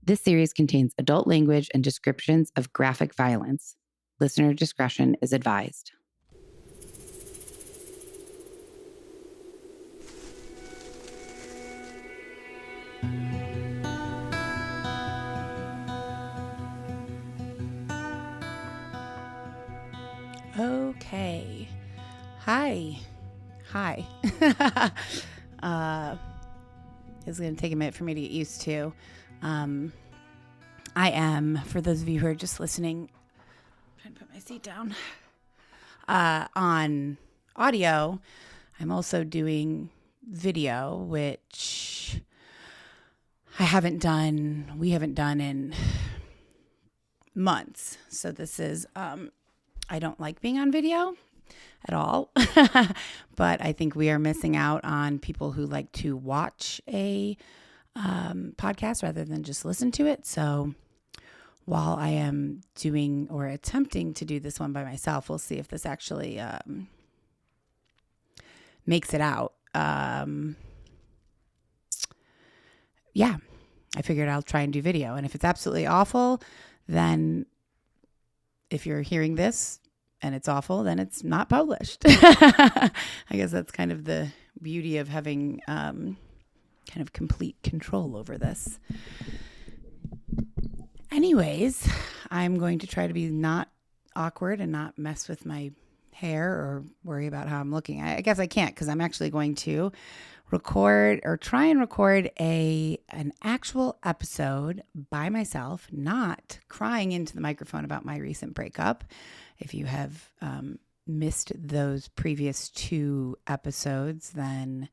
This series contains adult language and descriptions of graphic violence. Listener discretion is advised. Okay. Hi. It's going to take a minute for me to get used to. I am, for those of you who are just listening, I'm trying to put my seat down. On audio, I'm also doing video, which we haven't done in months. So this is, I don't like being on video at all, but I think we are missing out on people who like to watch a podcast rather than just listen to it. So while I am doing or attempting to do this one by myself, we'll see if this actually makes it out. Yeah, I figured I'll try and do video. And if it's absolutely awful, then if you're hearing this and it's awful, then it's not published. I guess that's kind of the beauty of having kind of complete control over this. Anyways, I'm going to try to be not awkward and not mess with my hair or worry about how I'm looking. I guess I can't, because I'm actually going to try and record an actual episode by myself, not crying into the microphone about my recent breakup. If you have missed those previous 2 episodes, then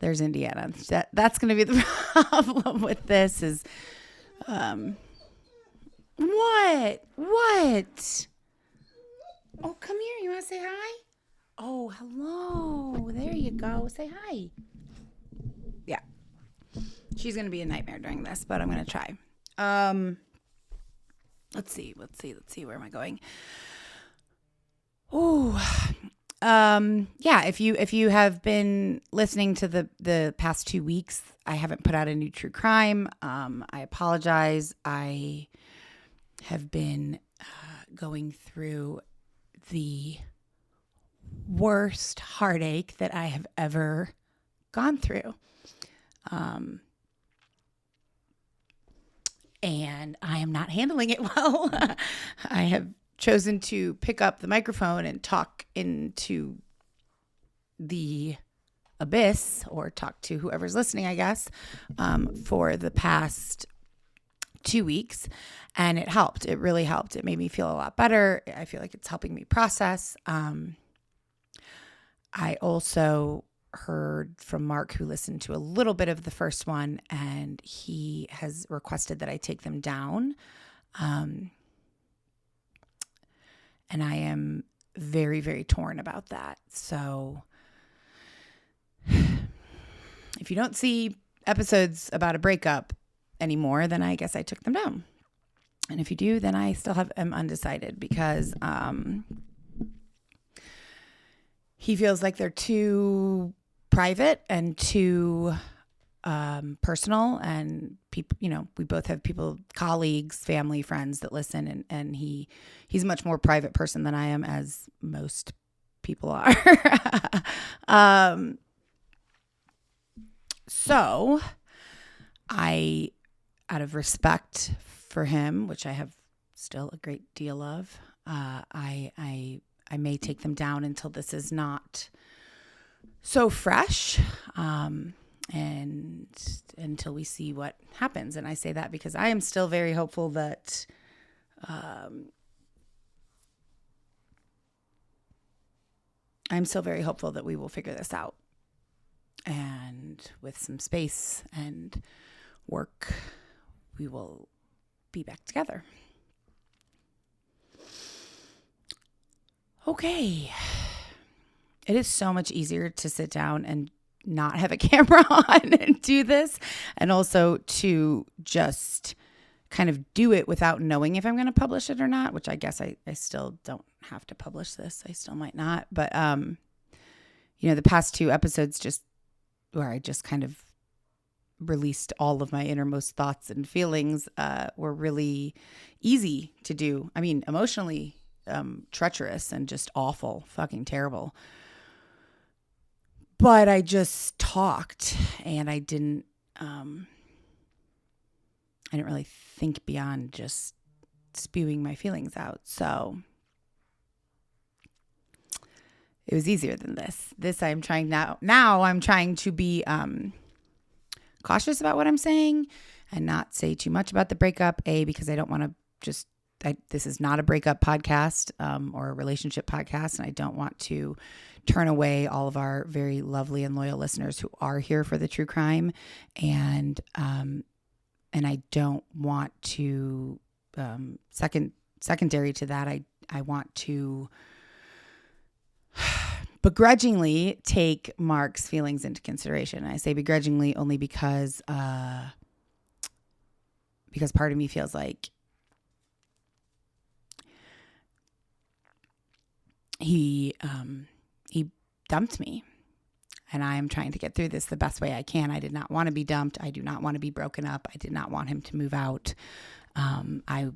there's Indiana. That's going to be the problem with this is, what? Oh, come here. You want to say hi? Oh, hello. There you go. Say hi. Yeah. She's going to be a nightmare during this, but I'm going to try. Let's see. Where am I going? Yeah, if you have been listening to the past 2 weeks, I haven't put out a new true crime. I apologize. I have been going through the worst heartache that I have ever gone through. And I am not handling it well. I have chosen to pick up the microphone and talk into the abyss, or talk to whoever's listening, I guess, for the past 2 weeks. And it helped. It really helped. It made me feel a lot better. I feel like it's helping me process. I also heard from Mark, who listened to a little bit of the first one, and he has requested that I take them down. And I am very, very torn about that. So if you don't see episodes about a breakup anymore, then I guess I took them down. And if you do, then I still am undecided, because he feels like they're too private and too personal, and people, we both have colleagues, family, friends that listen, and he's a much more private person than I am, as most people are. So I, out of respect for him, which I have still a great deal of, I may take them down until this is not so fresh, and until we see what happens. And I say that because I am still very hopeful that we will figure this out. And with some space and work, we will be back together. Okay. It is so much easier to sit down and not have a camera on and do this, and also to just kind of do it without knowing if I'm going to publish it or not, which I guess I still don't have to publish this. I still might not. But, the past 2 episodes, just where I just kind of released all of my innermost thoughts and feelings were really easy to do. I mean, emotionally treacherous and just awful, fucking terrible. But I just talked, and I didn't really think beyond just spewing my feelings out. So it was easier than this. I'm trying now. Now I'm trying to be cautious about what I'm saying and not say too much about the breakup. Because I don't want to this is not a breakup podcast or a relationship podcast. And I don't want to turn away all of our very lovely and loyal listeners who are here for the true crime. And I don't want to, secondary to that, I want to begrudgingly take Mark's feelings into consideration. And I say begrudgingly only because part of me feels like he dumped me, and I am trying to get through this the best way I can. I did not want to be dumped. I do not want to be broken up. I did not want him to move out. I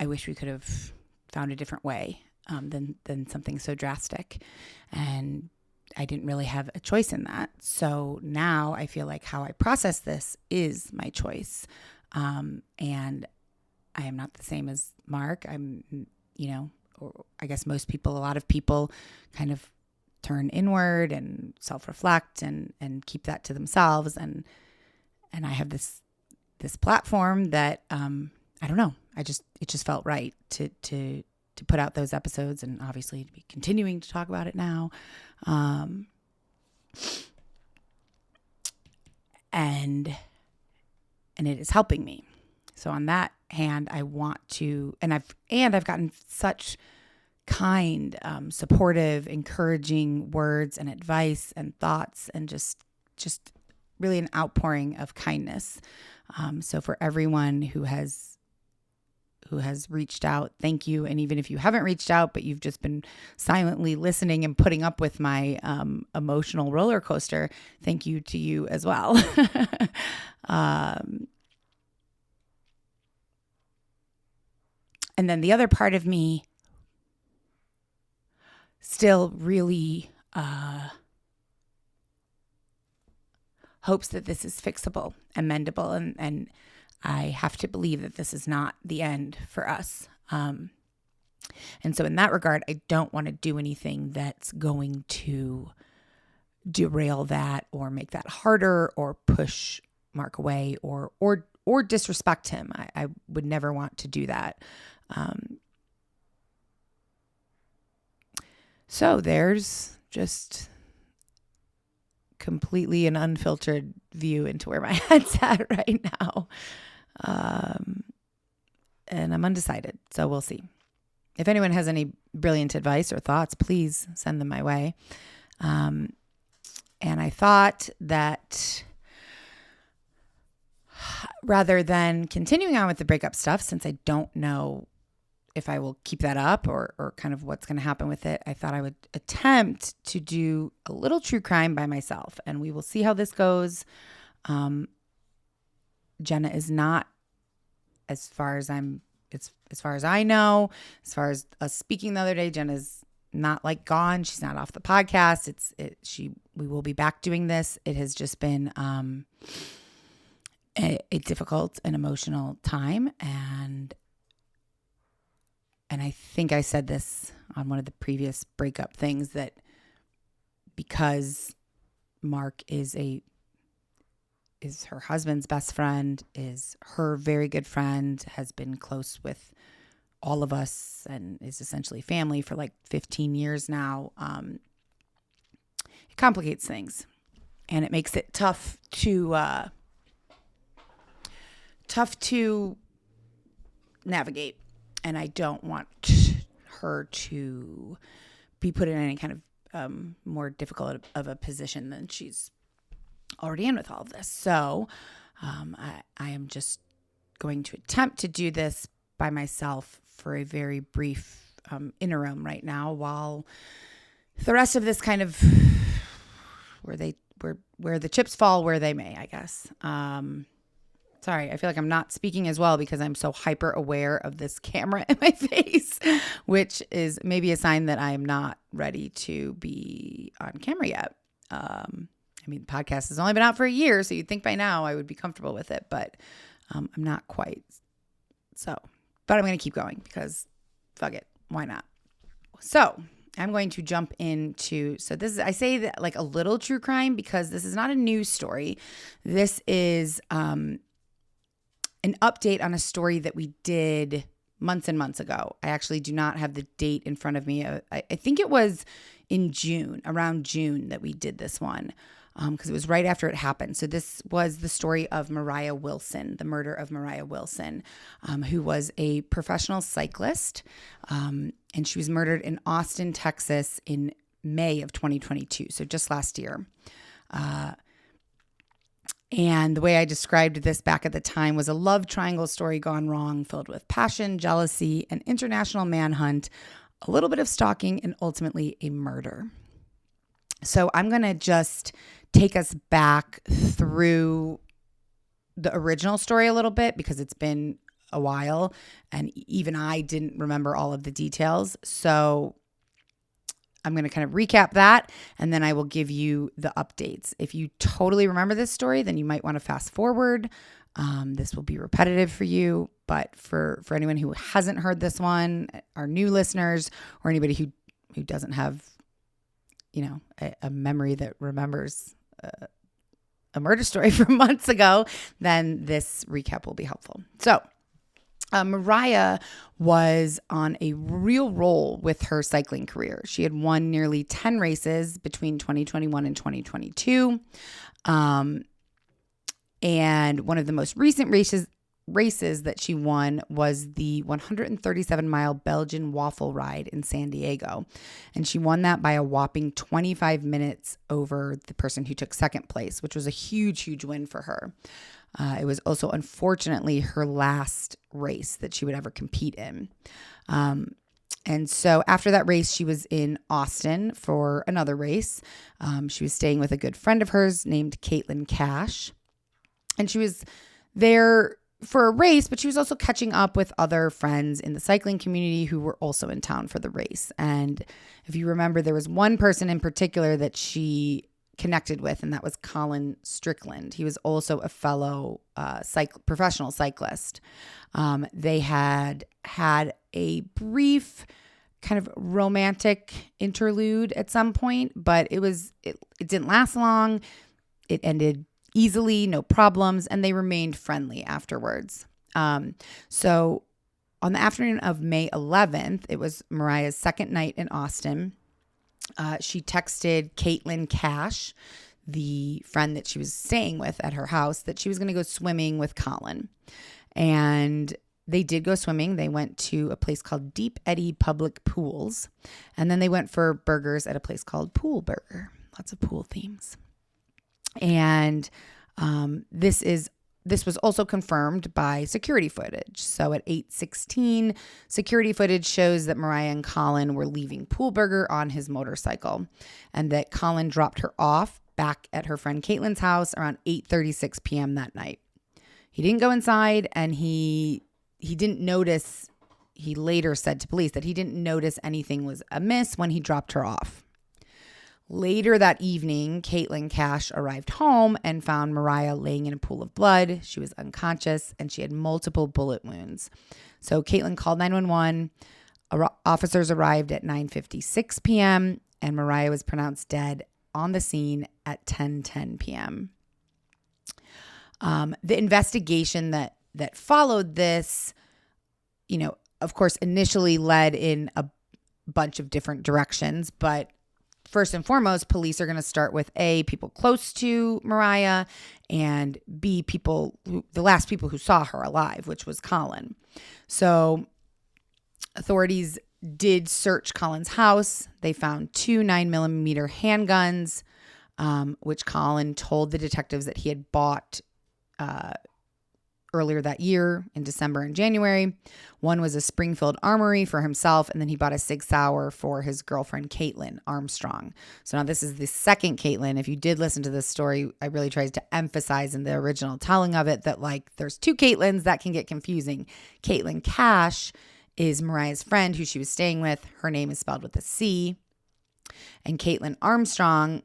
wish we could have found a different way than something so drastic, and I didn't really have a choice in that. So now I feel like how I process this is my choice, and I am not the same as Mark. I'm, or I guess most people, a lot of people kind of turn inward and self-reflect and keep that to themselves. And I have this platform that, I don't know. it just felt right to put out those episodes, and obviously to be continuing to talk about it now. And it is helping me. So on that hand, I want to, and I've gotten such kind, supportive, encouraging words and advice and thoughts, and just really an outpouring of kindness. So for everyone who has reached out, thank you. And even if you haven't reached out, but you've just been silently listening and putting up with my emotional roller coaster, thank you to you as well. And then the other part of me still really hopes that this is fixable and mendable, and I have to believe that this is not the end for us. And so in that regard, I don't want to do anything that's going to derail that or make that harder or push Mark away or disrespect him. I would never want to do that. So there's just completely an unfiltered view into where my head's at right now. And I'm undecided, so we'll see. If anyone has any brilliant advice or thoughts, please send them my way. And I thought that rather than continuing on with the breakup stuff, since I don't know if I will keep that up or kind of what's going to happen with it, I thought I would attempt to do a little true crime by myself, and we will see how this goes. Jenna is not, as far as I know, as far as us speaking the other day, Jenna's not like gone. She's not off the podcast. We will be back doing this. It has just been a difficult and emotional time, and I think I said this on one of the previous breakup things, that because Mark is her husband's best friend, is her very good friend, has been close with all of us, and is essentially family for like 15 years now. It complicates things, and it makes it tough to navigate. And I don't want her to be put in any kind of more difficult of a position than she's already in with all of this. So I am just going to attempt to do this by myself for a very brief interim right now, while the rest of this kind of, where where the chips fall where they may, I guess. Sorry, I feel like I'm not speaking as well because I'm so hyper aware of this camera in my face, which is maybe a sign that I am not ready to be on camera yet. The podcast has only been out for a year, so you'd think by now I would be comfortable with it, but I'm not quite. So, but I'm going to keep going because fuck it. Why not? So I'm going to jump into, I say that like a little true crime because this is not a news story. This is an update on a story that we did months and months ago. I actually do not have the date in front of me. I think it was in June, around June, that we did this one because it was right after it happened. So this was the story of Moriah Wilson, the murder of Moriah Wilson, who was a professional cyclist. And she was murdered in Austin, Texas in May of 2022. So just last year. And the way I described this back at the time was a love triangle story gone wrong, filled with passion, jealousy, an international manhunt, a little bit of stalking, and ultimately a murder. So I'm going to just take us back through the original story a little bit because it's been a while and even I didn't remember all of the details. So I'm going to kind of recap that and then I will give you the updates. If you totally remember this story, then you might want to fast forward. This will be repetitive for you, but for anyone who hasn't heard this one, our new listeners, or anybody who doesn't have, a memory that remembers a murder story from months ago, then this recap will be helpful. So Moriah was on a real roll with her cycling career. She had won nearly 10 races between 2021 and 2022. And one of the most recent races that she won was the 137-mile Belgian waffle ride in San Diego. And she won that by a whopping 25 minutes over the person who took second place, which was a huge, huge win for her. It was also, unfortunately, her last race that she would ever compete in. And so after that race, she was in Austin for another race. She was staying with a good friend of hers named Caitlin Cash. And she was there for a race, but she was also catching up with other friends in the cycling community who were also in town for the race. And if you remember, there was one person in particular that she connected with, and that was Colin Strickland. He was also a fellow professional cyclist. They had a brief kind of romantic interlude at some point, but it didn't last long. It ended easily, no problems, and they remained friendly afterwards. So on the afternoon of May 11th, it was Moriah's second night in Austin. She texted Caitlin Cash, the friend that she was staying with at her house, that she was going to go swimming with Colin. And they did go swimming. They went to a place called Deep Eddy Public Pools. And then they went for burgers at a place called Pool Burger. Lots of pool themes. And this was also confirmed by security footage. So at 8:16, security footage shows that Moriah and Colin were leaving Pool Burger on his motorcycle and that Colin dropped her off back at her friend Caitlin's house around 8:36 p.m. that night. He didn't go inside and he didn't notice, he later said to police that he didn't notice anything was amiss when he dropped her off. Later that evening, Caitlin Cash arrived home and found Moriah laying in a pool of blood. She was unconscious and she had multiple bullet wounds. So Caitlin called 911. Officers arrived at 9:56 p.m. and Moriah was pronounced dead on the scene at 10:10 p.m. The investigation that followed this, of course, initially led in a bunch of different directions, but first and foremost, police are going to start with A, people close to Moriah, and B, the last people who saw her alive, which was Colin. So authorities did search Colin's house. They found 2 9mm handguns, which Colin told the detectives that he had bought earlier that year in December and January. One was a Springfield Armory for himself, and then he bought a Sig Sauer for his girlfriend, Caitlin Armstrong. So now this is the second Caitlin. If you did listen to this story, I really tried to emphasize in the original telling of it that like there's two Caitlins that can get confusing. Caitlin Cash is Mariah's friend who she was staying with. Her name is spelled with a C. And Caitlin Armstrong,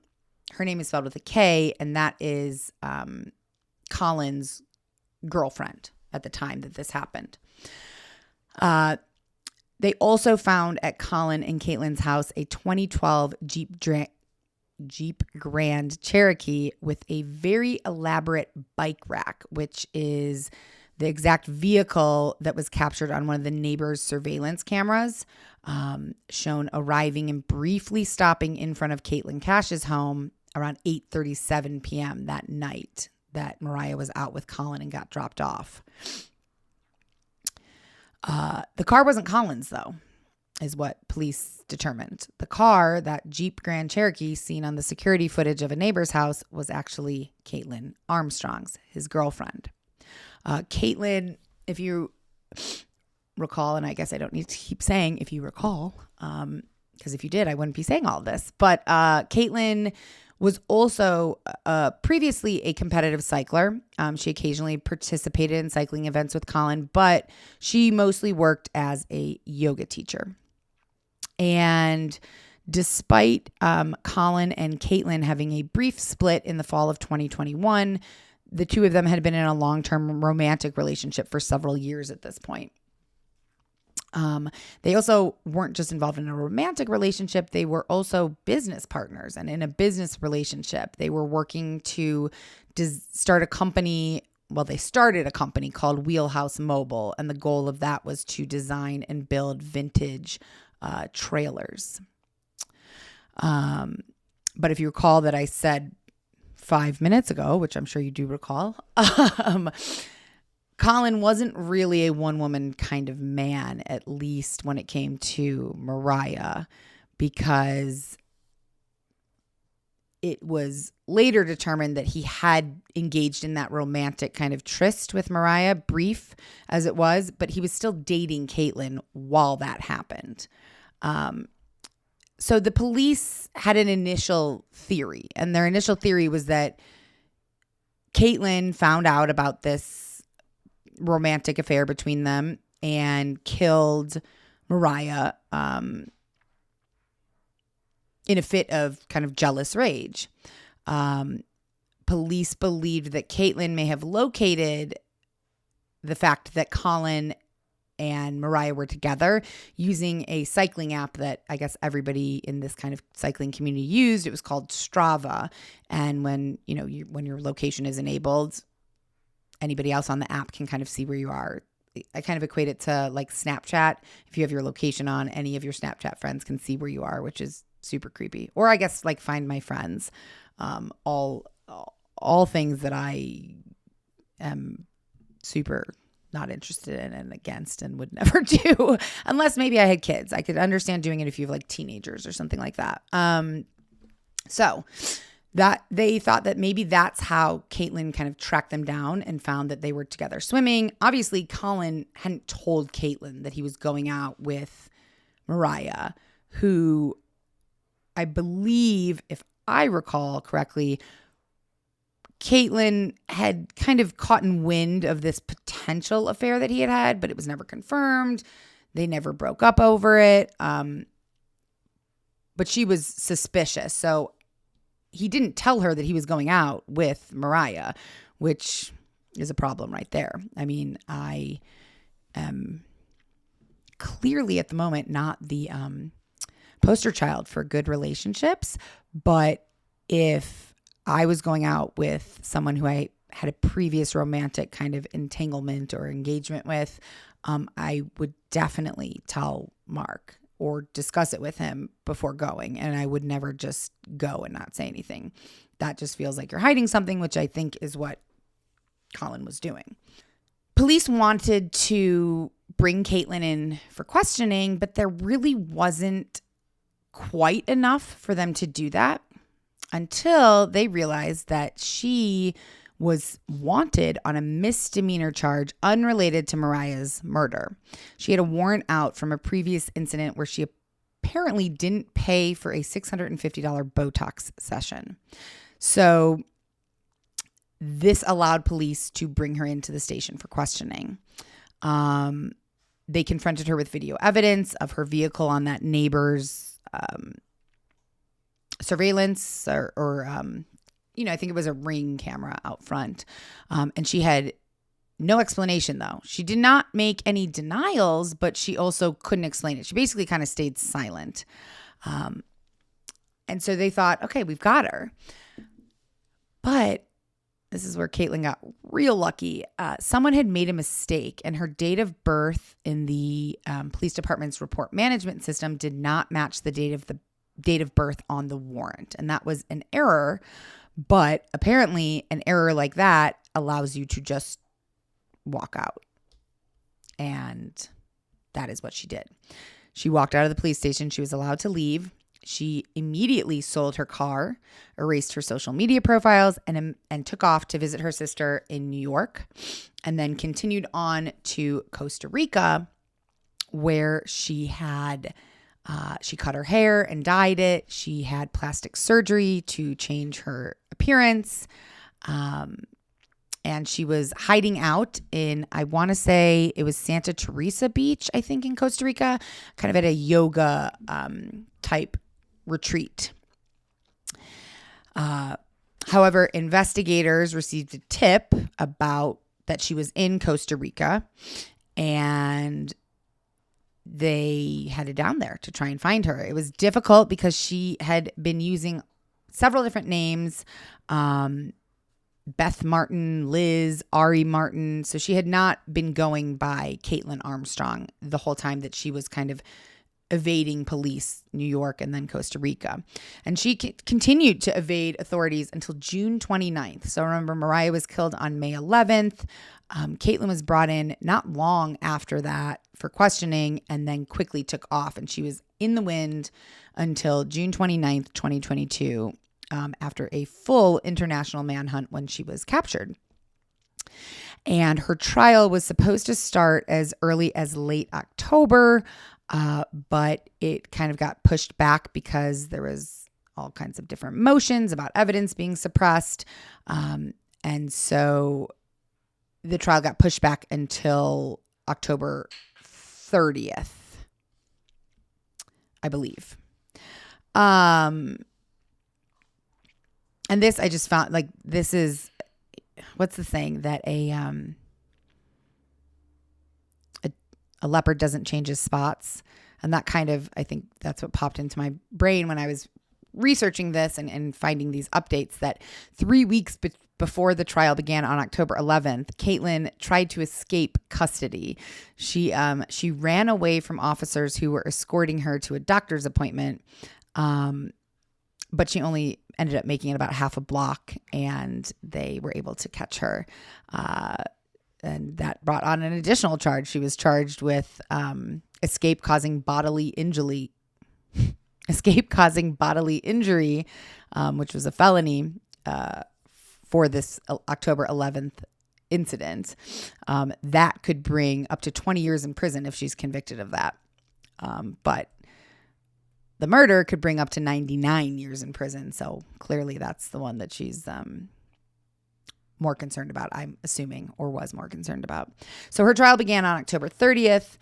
her name is spelled with a K, and that is Colin's girlfriend at the time that this happened. They also found at Colin and Caitlin's house a 2012 Jeep Grand Cherokee with a very elaborate bike rack, which is the exact vehicle that was captured on one of the neighbors' surveillance cameras, shown arriving and briefly stopping in front of Caitlin Cash's home around 8:37 p.m. that night that Moriah was out with Colin and got dropped off. The car wasn't Colin's, though, is what police determined. The car, that Jeep Grand Cherokee seen on the security footage of a neighbor's house, was actually Caitlin Armstrong's, his girlfriend. Caitlin, if you recall, and I guess I don't need to keep saying if you recall, because if you did, I wouldn't be saying all of this. But Caitlin was also previously a competitive cycler. She occasionally participated in cycling events with Colin, but she mostly worked as a yoga teacher. And despite Colin and Caitlin having a brief split in the fall of 2021, the two of them had been in a long-term romantic relationship for several years at this point. They also weren't just involved in a romantic relationship. They were also business partners. And in a business relationship, they were working to start a company. Well, they started a company called Wheelhouse Mobile. And the goal of that was to design and build vintage trailers. But if you recall that I said 5 minutes ago, which I'm sure you do recall, Colin wasn't really a one-woman kind of man, at least when it came to Moriah, because it was later determined that he had engaged in that romantic kind of tryst with Moriah, brief as it was, but he was still dating Caitlin while that happened. So the police had an initial theory, and their initial theory was that Caitlin found out about this romantic affair between them and killed Moriah in a fit of kind of jealous rage. Police believed that Caitlin may have located the fact that Colin and Moriah were together using a cycling app that I guess everybody in this kind of cycling community used. It was called Strava. And when your location is enabled, anybody else on the app can kind of see where you are. I kind of equate it to like Snapchat. If you have your location on, any of your Snapchat friends can see where you are, which is super creepy. Or I guess like Find My Friends. All things that I am super not interested in and against and would never do unless maybe I had kids. I could understand doing it if you have like teenagers or something like that. So that they thought that maybe that's how Caitlin kind of tracked them down and found that they were together swimming. Obviously, Colin hadn't told Caitlin that he was going out with Moriah, who I believe, if I recall correctly, Caitlin had kind of caught in wind of this potential affair that he had had, but it was never confirmed. They never broke up over it. But she was suspicious. So he didn't tell her that he was going out with Moriah, which is a problem right there. I mean, I am clearly at the moment not the poster child for good relationships, but if I was going out with someone who I had a previous romantic kind of entanglement or engagement with, I would definitely tell Mark or discuss it with him before going. And I would never just go and not say anything. That just feels like you're hiding something, which I think is what Colin was doing. Police wanted to bring Caitlin in for questioning, but there really wasn't quite enough for them to do that until they realized that she was wanted on a misdemeanor charge unrelated to Moriah's murder. She had a warrant out from a previous incident where she apparently didn't pay for a $650 Botox session. So this allowed police to bring her into the station for questioning. They confronted her with video evidence of her vehicle on that neighbor's surveillance or I think it was a Ring camera out front. And she had no explanation, though. She did not make any denials, but she also couldn't explain it. She basically kind of stayed silent. And so they thought, okay, we've got her. But this is where Caitlin got real lucky. Someone had made a mistake, and her date of birth in the police department's report management system did not match the date of birth on the warrant. And that was an error. But apparently an error like that allows you to just walk out. And that is what she did. She walked out of the police station. She was allowed to leave. She immediately sold her car, erased her social media profiles, and took off to visit her sister in New York, and then continued on to Costa Rica, where she cut her hair and dyed it. She had plastic surgery to change her appearance. And she was hiding out in, I want to say it was Santa Teresa Beach, I think, in Costa Rica, kind of at a yoga type retreat. However, investigators received a tip about that she was in Costa Rica, and they headed down there to try and find her. It was difficult because she had been using several different names, Beth Martin, Liz, Ari Martin. So she had not been going by Caitlin Armstrong the whole time that she was kind of evading police, New York and then Costa Rica. And she continued to evade authorities until June 29th. So remember, Moriah was killed on May 11th. Caitlin was brought in not long after that for questioning and then quickly took off. And she was in the wind until June 29th, 2022, after a full international manhunt when she was captured. And her trial was supposed to start as early as late October, but it kind of got pushed back because there was all kinds of different motions about evidence being suppressed. And so the trial got pushed back until October 30th, I believe. And this, I just found, like, this is, what's the saying that a leopard doesn't change his spots. And that kind of, I think that's what popped into my brain when I was researching this and finding these updates, that 3 weeks before the trial began on October 11th, Caitlin tried to escape custody. She ran away from officers who were escorting her to a doctor's appointment. But she only ended up making it about half a block, and they were able to catch her. And that brought on an additional charge. She was charged with escape causing bodily injury, which was a felony for this October 11th incident. That could bring up to 20 years in prison if she's convicted of that. But the murder could bring up to 99 years in prison. So clearly that's the one that she's more concerned about, I'm assuming, or was more concerned about. So her trial began on October 30th.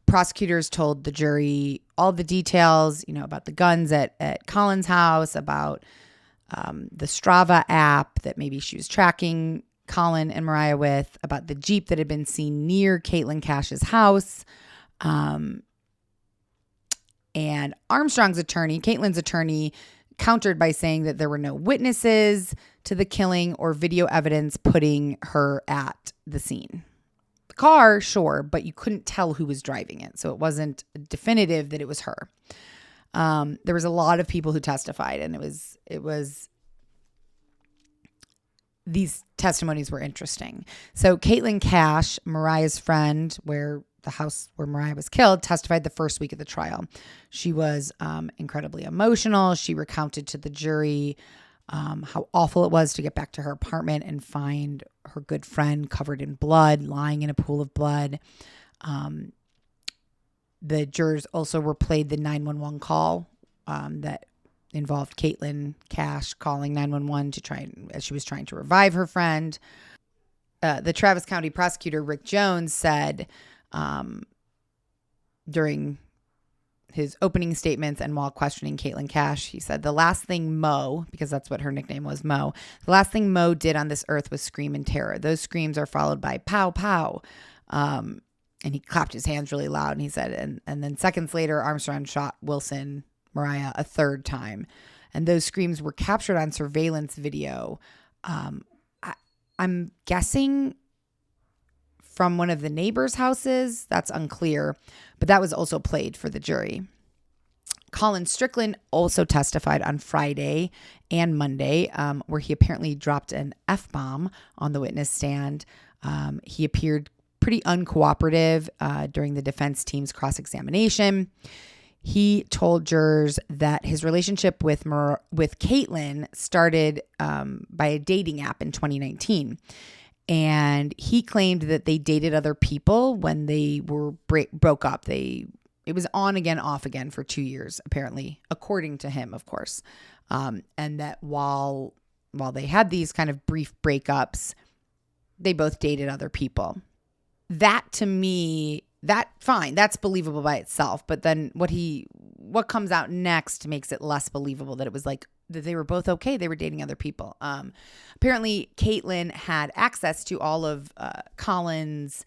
Prosecutors told the jury all the details, about the guns at Colin's house, about the Strava app that maybe she was tracking Colin and Moriah with, about the Jeep that had been seen near Caitlin Cash's house. And Armstrong's attorney, Caitlin's attorney, countered by saying that there were no witnesses to the killing or video evidence putting her at the scene. The car, sure, but you couldn't tell who was driving it. So it wasn't definitive that it was her. There was a lot of people who testified, and it was these testimonies were interesting. So Caitlin Cash, Moriah's friend, where the house where Moriah was killed, testified the first week of the trial. She was incredibly emotional. She recounted to the jury how awful it was to get back to her apartment and find her good friend covered in blood, lying in a pool of blood. The jurors also replayed the 911 call that involved Caitlin Cash calling 911 as she was trying to revive her friend. The Travis County prosecutor, Rick Jones, said during his opening statements and while questioning Caitlin Cash, he said, the last thing Mo, because that's what her nickname was, Mo, the last thing Mo did on this earth was scream in terror. Those screams are followed by pow, pow. And he clapped his hands really loud, and he said, and then seconds later, Armstrong shot Moriah a third time. And those screams were captured on surveillance video. I'm guessing from one of the neighbors' houses. That's unclear, but that was also played for the jury. Colin Strickland also testified on Friday and Monday, where he apparently dropped an F-bomb on the witness stand. He appeared pretty uncooperative during the defense team's cross-examination. He told jurors that his relationship with Caitlin started by a dating app in 2019. And he claimed that they dated other people when they were broke up. It was on again, off again for 2 years, apparently, according to him, of course. And that while they had these kind of brief breakups, they both dated other people. That to me, fine, that's believable by itself. But then what comes out next makes it less believable that it was like that they were both okay. They were dating other people. Apparently, Caitlin had access to all of Colin's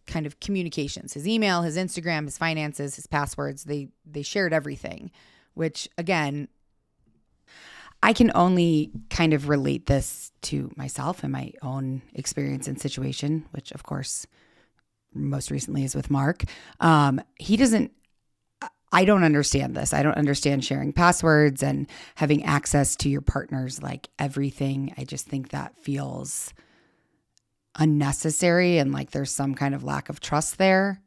kind of communications, his email, his Instagram, his finances, his passwords. They shared everything, which again, I can only kind of relate this to myself and my own experience and situation, which of course most recently is with Mark. I don't understand this. I don't understand sharing passwords and having access to your partner's like everything. I just think that feels unnecessary and like there's some kind of lack of trust there.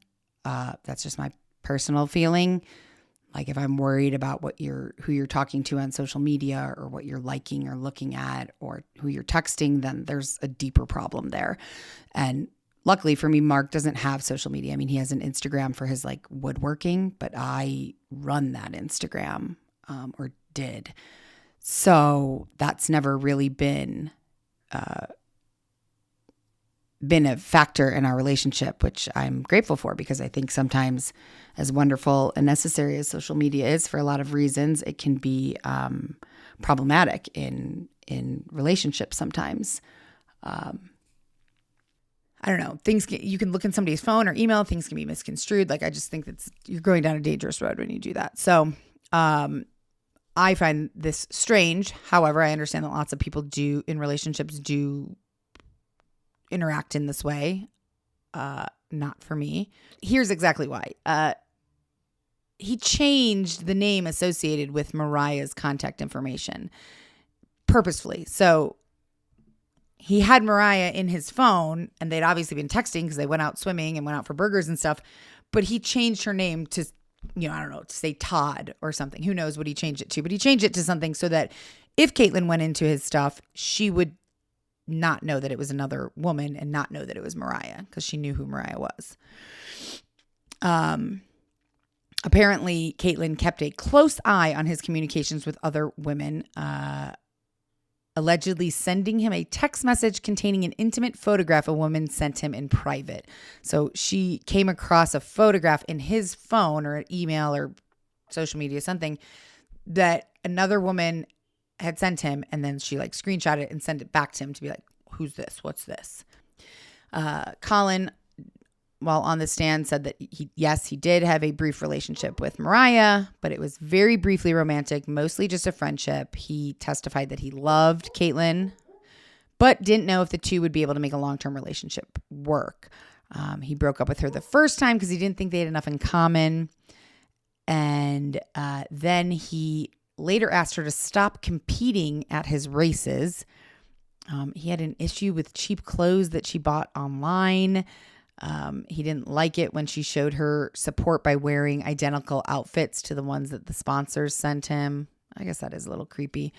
That's just my personal feeling. Like if I'm worried about who you're talking to on social media or what you're liking or looking at or who you're texting, then there's a deeper problem there. And luckily for me, Mark doesn't have social media. I mean, he has an Instagram for his like woodworking, but I run that Instagram or did. So that's never really been a factor in our relationship, which I'm grateful for because I think sometimes as wonderful and necessary as social media is for a lot of reasons, it can be problematic in relationships sometimes. I don't know, you can look in somebody's phone or email, things can be misconstrued. Like, I just think you're going down a dangerous road when you do that. So, I find this strange. However, I understand that lots of people in relationships do interact in this way. Not for me. Here's exactly why. He changed the name associated with Moriah's contact information purposefully. So, he had Moriah in his phone and they'd obviously been texting because they went out swimming and went out for burgers and stuff. But he changed her name to, I don't know, to say Todd or something. Who knows what he changed it to, but he changed it to something so that if Caitlin went into his stuff, she would not know that it was another woman and not know that it was Moriah because she knew who Moriah was. Apparently, Caitlin kept a close eye on his communications with other women, allegedly sending him a text message containing an intimate photograph a woman sent him in private. So she came across a photograph in his phone or an email or social media, something that another woman had sent him. And then she like screenshot it and sent it back to him to be like, who's this? What's this? Colin, while on the stand, said that he did have a brief relationship with Moriah, but it was very briefly romantic, mostly just a friendship. He testified that he loved Caitlin, but didn't know if the two would be able to make a long-term relationship work. He broke up with her the first time because he didn't think they had enough in common. And then he later asked her to stop competing at his races. He had an issue with cheap clothes that she bought online. He didn't like it when she showed her support by wearing identical outfits to the ones that the sponsors sent him. I guess that is a little creepy.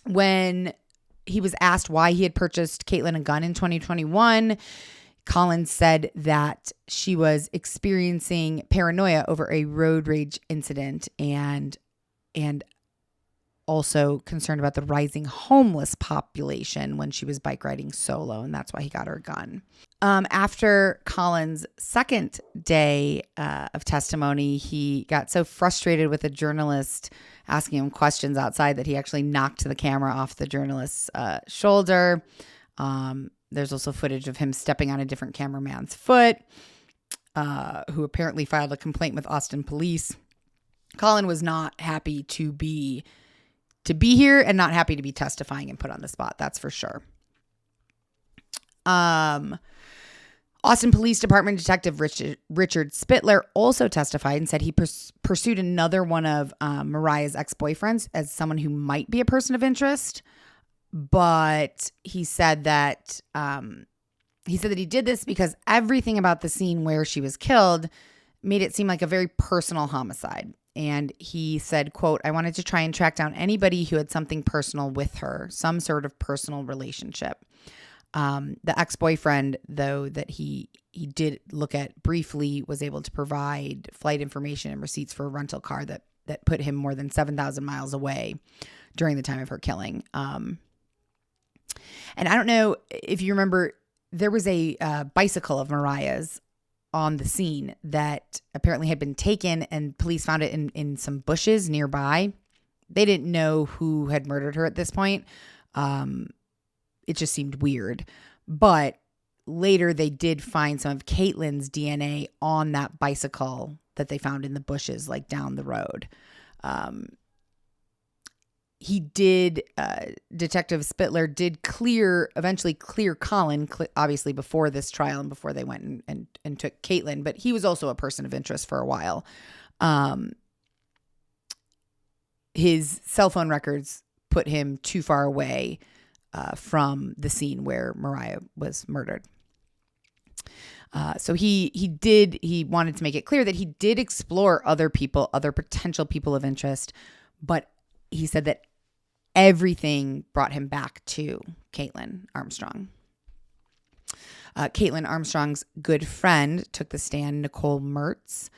When he was asked why he had purchased Caitlin a gun in 2021, Collins said that she was experiencing paranoia over a road rage incident and also concerned about the rising homeless population when she was bike riding solo, and that's why he got her a gun. After Collins' second day of testimony, he got so frustrated with a journalist asking him questions outside that he actually knocked the camera off the journalist's shoulder. There's also footage of him stepping on a different cameraman's foot, who apparently filed a complaint with Austin police. Colin was not happy to be here and not happy to be testifying and put on the spot. That's for sure. Austin Police Department Detective Richard Spittler also testified and said he pursued another one of Moriah's ex-boyfriends as someone who might be a person of interest. But he said that he did this because everything about the scene where she was killed made it seem like a very personal homicide. And he said, quote, "I wanted to try and track down anybody who had something personal with her, some sort of personal relationship." The ex-boyfriend, though, that he did look at briefly, was able to provide flight information and receipts for a rental car that put him more than 7,000 miles away during the time of her killing. And I don't know if you remember, there was a bicycle of Moriah's on the scene that apparently had been taken, and police found it in some bushes nearby. They didn't know who had murdered her at this point. It just seemed weird. But later they did find some of Caitlin's DNA on that bicycle that they found in the bushes, like down the road. Detective Spittler did eventually clear Colin, obviously before this trial and before they went and took Caitlin, but he was also a person of interest for a while. His cell phone records put him too far away from the scene where Moriah was murdered. So he wanted to make it clear that he did explore other potential people of interest, but he said that everything brought him back to Caitlin Armstrong. Caitlin Armstrong's good friend took the stand, Nicole Mertz.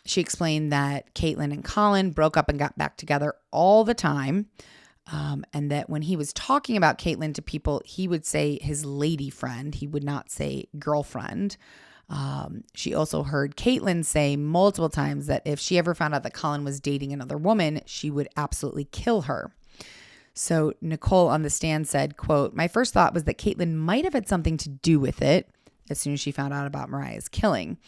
She explained that Caitlin and Colin broke up and got back together all the time, and that when he was talking about Caitlin to people, he would say his lady friend. He would not say girlfriend. She also heard Caitlin say multiple times that if she ever found out that Colin was dating another woman, she would absolutely kill her. So Nicole on the stand said, quote, "My first thought was that Caitlin might have had something to do with it as soon as she found out about Moriah's killing."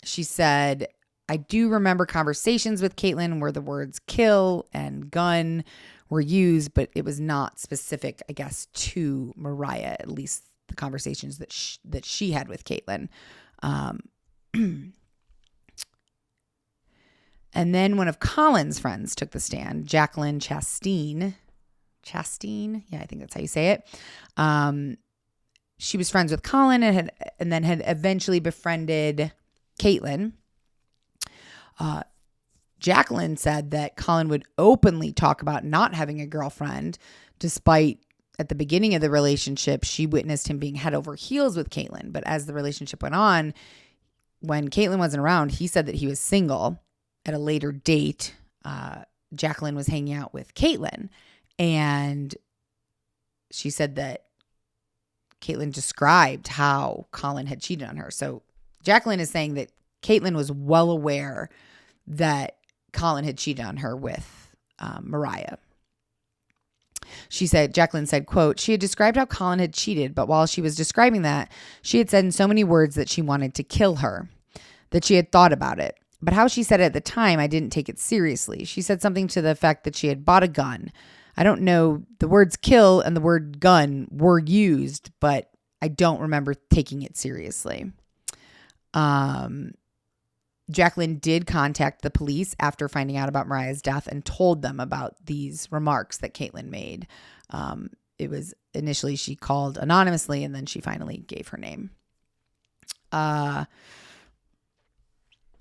She said, "I do remember conversations with Caitlin where the words kill and gun were used, but it was not specific, I guess, to Moriah, at least the conversations that she had with Caitlin." And then one of Colin's friends took the stand, Jacqueline Chastain. Chastain? Yeah, I think that's how you say it. She was friends with Colin and then had eventually befriended Caitlin. Jacqueline said that Colin would openly talk about not having a girlfriend, despite at the beginning of the relationship, she witnessed him being head over heels with Caitlin. But as the relationship went on, when Caitlin wasn't around, he said that he was single. At a later date, Jacqueline was hanging out with Caitlin, and she said that Caitlin described how Colin had cheated on her. So Jacqueline is saying that Caitlin was well aware that Colin had cheated on her with Moriah. Jacqueline said, quote, "She had described how Colin had cheated, but while she was describing that, she had said in so many words that she wanted to kill her, that she had thought about it. But how she said it at the time, I didn't take it seriously. She said something to the effect that she had bought a gun. I don't know, the words kill and the word gun were used, but I don't remember taking it seriously." Jacqueline did contact the police after finding out about Moriah's death and told them about these remarks that Caitlin made. It was initially she called anonymously, and then she finally gave her name.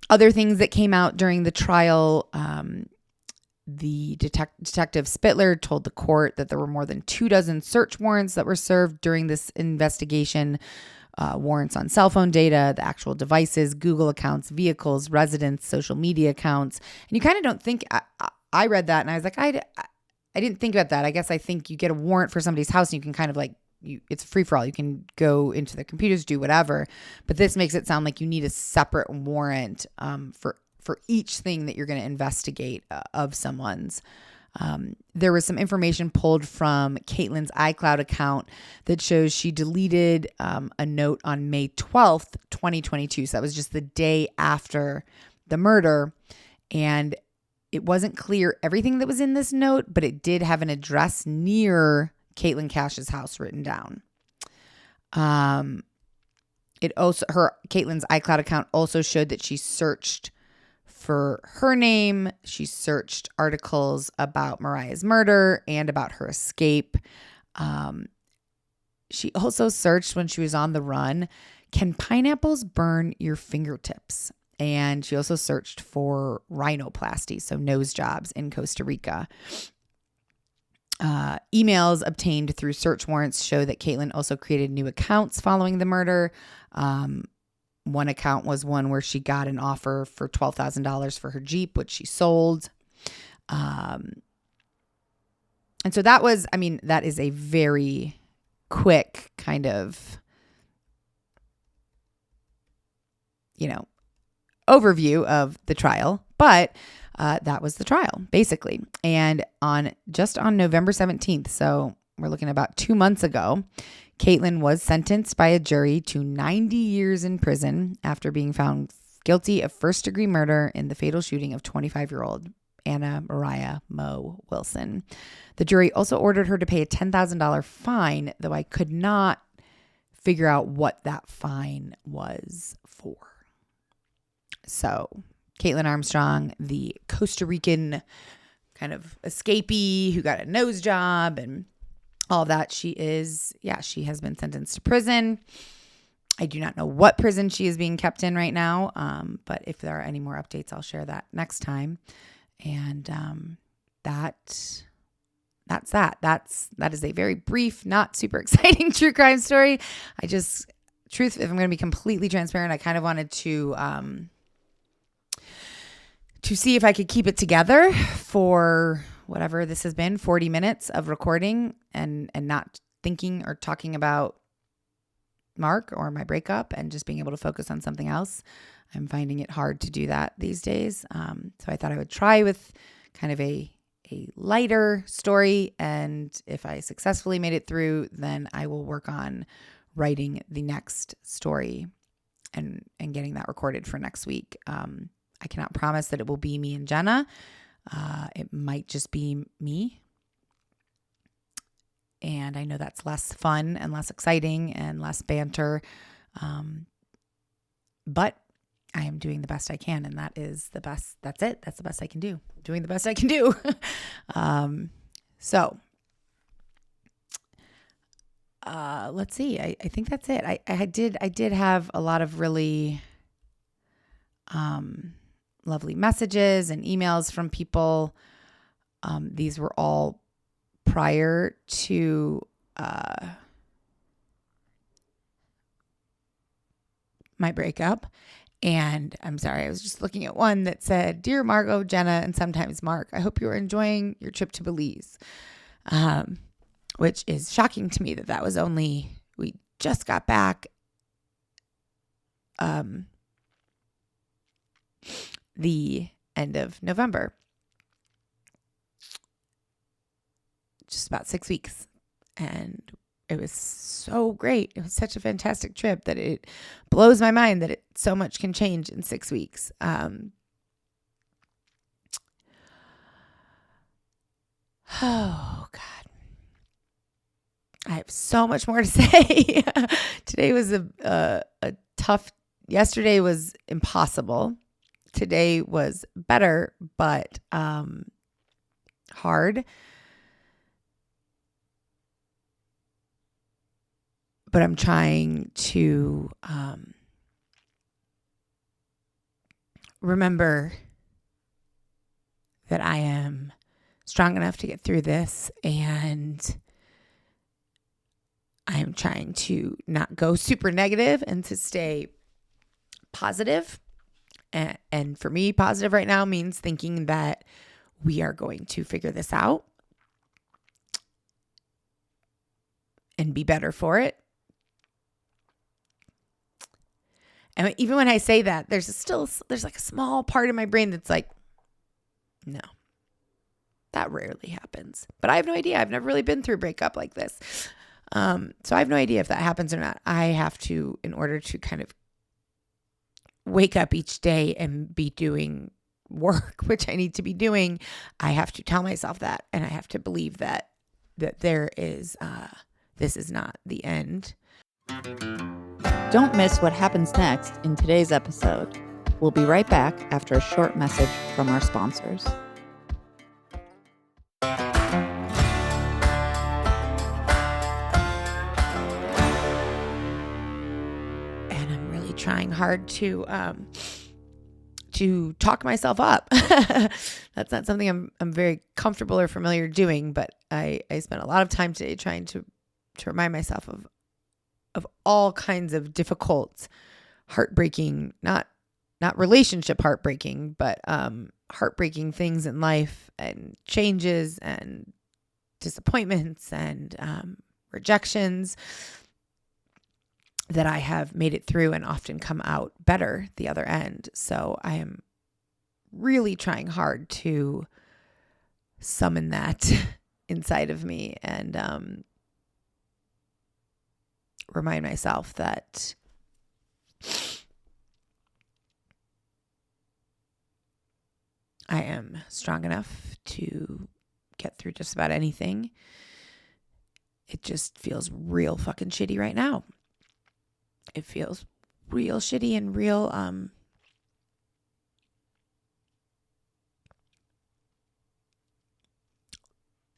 Other things that came out during the trial, the Detective Spittler told the court that there were more than 24 search warrants that were served during this investigation. Warrants on cell phone data, the actual devices, Google accounts, vehicles, residents, social media accounts. And you kind of don't think, I read that and I was like, I didn't think about that. I guess I think you get a warrant for somebody's house and you can kind of like, it's free for all. You can go into the computers, do whatever. But this makes it sound like you need a separate warrant for each thing that you're going to investigate of someone's. There was some information pulled from Caitlin's iCloud account that shows she deleted a note on May 12th, 2022. So that was just the day after the murder. And it wasn't clear everything that was in this note, but it did have an address near Caitlin Cash's house written down. Caitlin's iCloud account also showed that she searched for her name. She searched articles about Moriah's murder and about her escape. She also searched when she was on the run, can pineapples burn your fingertips? And she also searched for rhinoplasty, so nose jobs in Costa Rica. Emails obtained through search warrants show that Caitlin also created new accounts following the murder. One account was one where she got an offer for $12,000 for her Jeep, which she sold. And so that is a very quick kind of, overview of the trial. But that was the trial, basically. And on November 17th, so we're looking about 2 months ago, Caitlin was sentenced by a jury to 90 years in prison after being found guilty of first-degree murder in the fatal shooting of 25-year-old Anna Moriah Mo Wilson. The jury also ordered her to pay a $10,000 fine, though I could not figure out what that fine was for. So Caitlin Armstrong, the Costa Rican kind of escapee who got a nose job and all of that, she has been sentenced to prison. I do not know what prison she is being kept in right now, but if there are any more updates, I'll share that next time. And that's that. That is a very brief, not super exciting true crime story. If I'm going to be completely transparent, I kind of wanted to see if I could keep it together for whatever this has been, 40 minutes of recording and not thinking or talking about Mark or my breakup and just being able to focus on something else. I'm finding it hard to do that these days. So I thought I would try with kind of a lighter story. And if I successfully made it through, then I will work on writing the next story and getting that recorded for next week. I cannot promise that it will be me and Jenna. It might just be me. And I know that's less fun and less exciting and less banter. But I am doing the best I can. And that is the best. That's it. That's the best I can do. Doing the best I can do. So let's see. I think that's it. I did have a lot of really lovely messages and emails from people. These were all prior to my breakup. And I'm sorry, I was just looking at one that said, "Dear Margot, Jenna, and sometimes Mark, I hope you are enjoying your trip to Belize." Which is shocking to me that was we just got back the end of November. Just about 6 weeks. And it was so great. It was such a fantastic trip that it blows my mind that so much can change in 6 weeks. Oh, God. I have so much more to say. Today was a tough, yesterday was impossible. Today was better, but hard. But I'm trying to remember that I am strong enough to get through this, and I am trying to not go super negative and to stay positive. And for me, positive right now means thinking that we are going to figure this out and be better for it. And even when I say that, there's like a small part of my brain that's like, no, that rarely happens. But I have no idea. I've never really been through a breakup like this. So I have no idea if that happens or not. I have to, in order to kind of wake up each day and be doing work, which I need to be doing, I have to tell myself that, and I have to believe that there is, this is not the end. Don't miss what happens next in today's episode. We'll be right back after a short message from our sponsors. And I'm really trying hard to talk myself up. That's not something I'm very comfortable or familiar doing, but I spent a lot of time today trying to remind myself of all kinds of difficult, heartbreaking, not relationship heartbreaking, but heartbreaking things in life, and changes and disappointments and rejections that I have made it through and often come out better the other end. So I am really trying hard to summon that inside of me and remind myself that I am strong enough to get through just about anything. It just feels real fucking shitty right now. It feels real shitty and real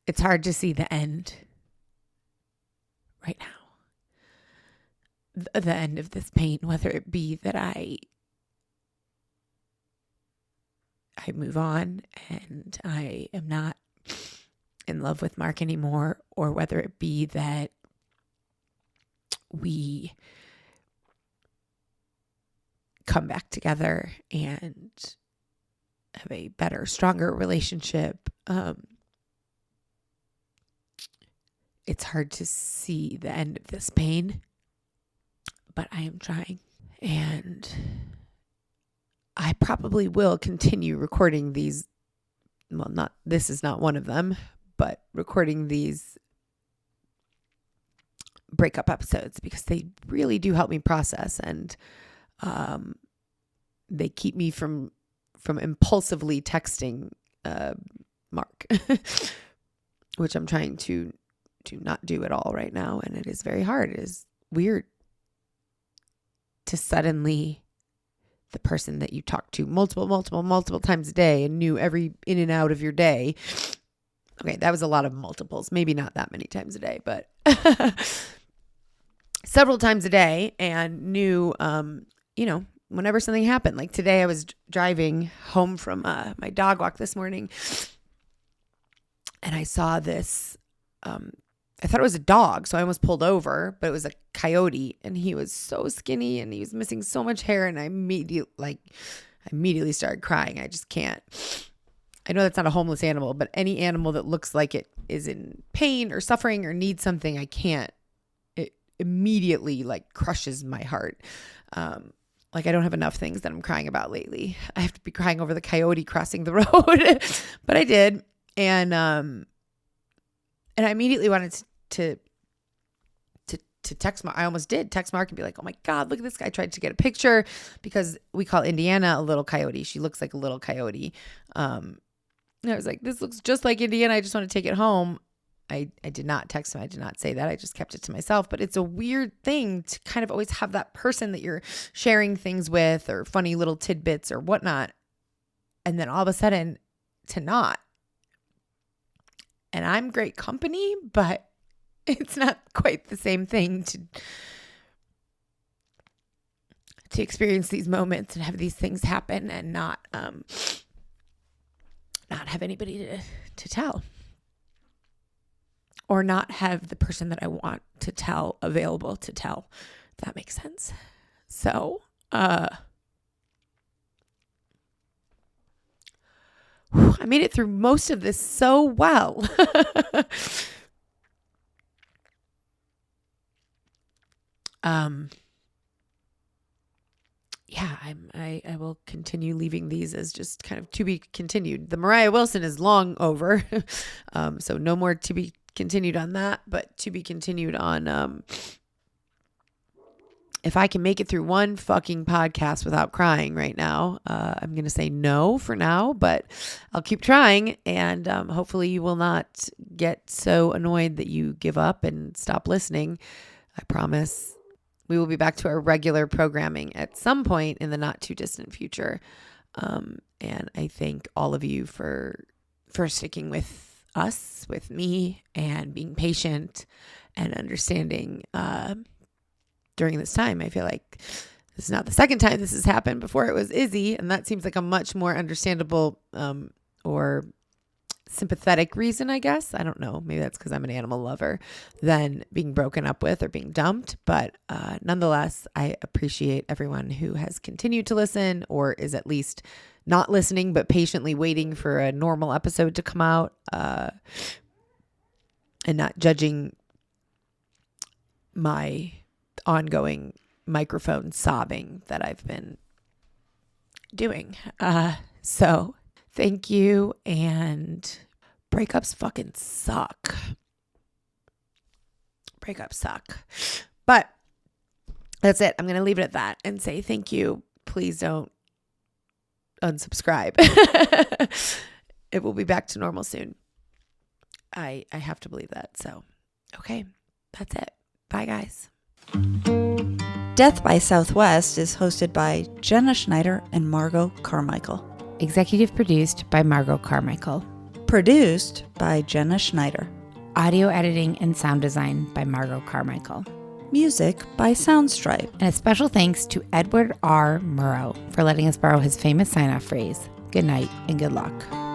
it's hard to see the end right now. The end of this pain, whether it be that I move on and I am not in love with Mark anymore, or whether it be that we come back together and have a better, stronger relationship. It's hard to see the end of this pain, but I am trying. And I probably will continue recording these. Well, this is not one of them, but recording these breakup episodes, because they really do help me process, and they keep me from impulsively texting Mark, which I'm trying to not do at all right now. And it is very hard. It is weird to suddenly, the person that you talk to multiple times a day and knew every in and out of your day. Okay, that was a lot of multiples. Maybe not that many times a day, but several times a day, and knew, whenever something happened. Like today I was driving home from my dog walk this morning, and I saw this, I thought it was a dog, so I almost pulled over, but it was a coyote, and he was so skinny and he was missing so much hair, and I immediately started crying. I just can't. I know that's not a homeless animal, but any animal that looks like it is in pain or suffering or needs something, I can't. It immediately crushes my heart. I don't have enough things that I'm crying about lately. I have to be crying over the coyote crossing the road, but I did. And I immediately wanted to text Mark. I almost did text Mark and be like, oh my God, look at this guy. I tried to get a picture, because we call Indiana a little coyote. She looks like a little coyote. And I was like, this looks just like Indiana. I just want to take it home. I did not text him. I did not say that. I just kept it to myself. But it's a weird thing to kind of always have that person that you're sharing things with, or funny little tidbits or whatnot, and then all of a sudden to not. And I'm great company, but it's not quite the same thing to experience these moments and have these things happen and not have anybody to tell, or not have the person that I want to tell available to tell, if that makes sense. So, I made it through most of this so well. Yeah, I will continue leaving these as just kind of to be continued. The Moriah Wilson is long over. So no more to be continued on that, but to be continued on, if I can make it through one fucking podcast without crying right now, I'm going to say no for now, but I'll keep trying. And hopefully you will not get so annoyed that you give up and stop listening. I promise we will be back to our regular programming at some point in the not too distant future. And I thank all of you for sticking with us, with me, and being patient and understanding during this time. I feel like this is not the second time this has happened. Before it was Izzy, and that seems like a much more understandable or sympathetic reason, I guess. I don't know. Maybe that's because I'm an animal lover, than being broken up with or being dumped. But nonetheless, I appreciate everyone who has continued to listen, or is at least not listening, but patiently waiting for a normal episode to come out, and not judging my ongoing microphone sobbing that I've been doing. So thank you. And breakups fucking suck. Breakups suck. But that's it. I'm going to leave it at that and say thank you. Please don't unsubscribe. It will be back to normal soon. I have to believe that. So, okay. That's it. Bye, guys. Death by Southwest is hosted by Jenna Schneider and Margot Carmichael. Executive produced by Margot Carmichael. Produced by Jenna Schneider. Audio editing and sound design by Margot Carmichael. Music by Soundstripe. And a special thanks to Edward R. Murrow for letting us borrow his famous sign-off phrase, "Good night and good luck."